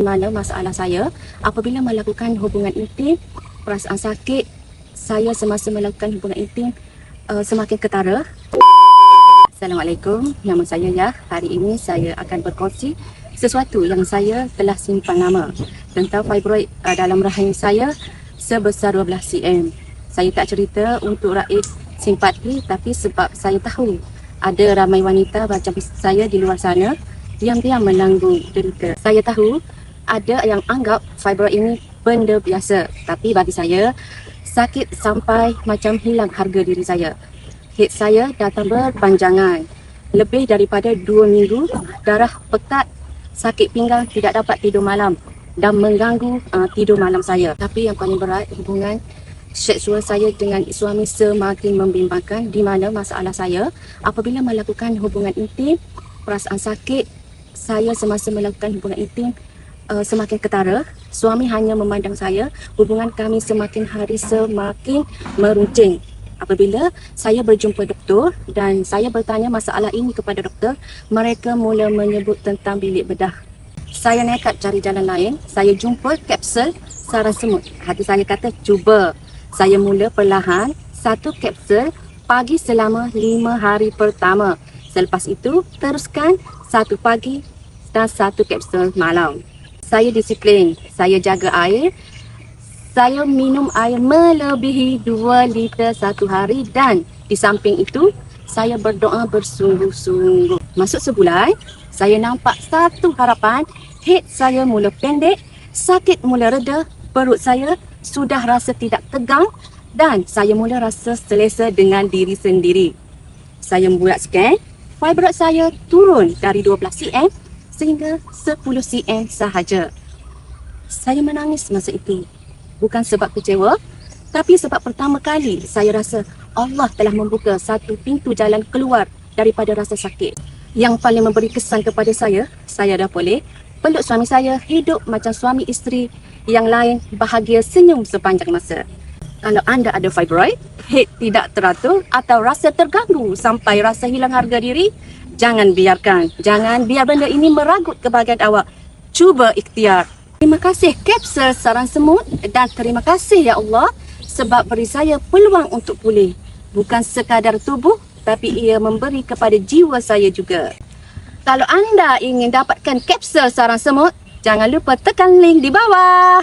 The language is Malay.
Mana masalah saya apabila melakukan hubungan intim, perasaan sakit saya semasa melakukan hubungan intim semakin ketara. Assalamualaikum, nama saya Yah. Hari ini saya akan berkongsi sesuatu yang saya telah simpan lama tentang fibroid dalam rahim saya sebesar 12 cm. Saya tak cerita untuk rakyat simpati, tapi sebab saya tahu ada ramai wanita macam saya di luar sana yang diam menanggung derita. Saya tahu ada yang anggap fibroid ini benda biasa, tapi bagi saya sakit sampai macam hilang harga diri saya. Head saya datang berpanjangan, lebih daripada 2 minggu, darah pekat, sakit pinggang, tidak dapat tidur malam dan mengganggu tidur malam saya. Tapi yang paling berat, hubungan seksual saya dengan suami semakin membimbangkan, di mana masalah saya apabila melakukan hubungan intim, perasaan sakit saya semasa melakukan hubungan intim semakin ketara. Suami hanya memandang saya, hubungan kami semakin hari semakin meruncing. Apabila saya berjumpa doktor dan saya bertanya masalah ini kepada doktor, mereka mula menyebut tentang bilik bedah. Saya nekat cari jalan lain. Saya jumpa kapsul sarang semut. Hati saya kata, cuba. Saya mula perlahan, 1 kapsul pagi selama 5 hari pertama. Selepas itu, teruskan 1 pagi dan 1 kapsul malam. Saya disiplin, saya jaga air. Saya minum air melebihi 2 liter satu hari, dan di samping itu saya berdoa bersungguh-sungguh. Masuk sebulan, saya nampak satu harapan. Head saya mula pendek, sakit mula reda, perut saya sudah rasa tidak tegang dan saya mula rasa selesa dengan diri sendiri. Saya membuat scan, fibroid saya turun dari 12 cm sehingga 10 cm sahaja. Saya menangis masa itu. Bukan sebab kecewa, tapi sebab pertama kali saya rasa Allah telah membuka satu pintu jalan keluar daripada rasa sakit. Yang paling memberi kesan kepada saya dah boleh peluk suami saya, hidup macam suami isteri yang lain, bahagia, senyum sepanjang masa. Kalau anda ada fibroid, head tidak teratur atau rasa terganggu sampai rasa hilang harga diri, jangan biarkan. Jangan biar benda ini meragut kebahagiaan awak. Cuba ikhtiar. Terima kasih kapsul sarang semut dan terima kasih ya Allah sebab beri saya peluang untuk pulih. Bukan sekadar tubuh, tapi ia memberi kepada jiwa saya juga. Kalau anda ingin dapatkan kapsul sarang semut, jangan lupa tekan link di bawah.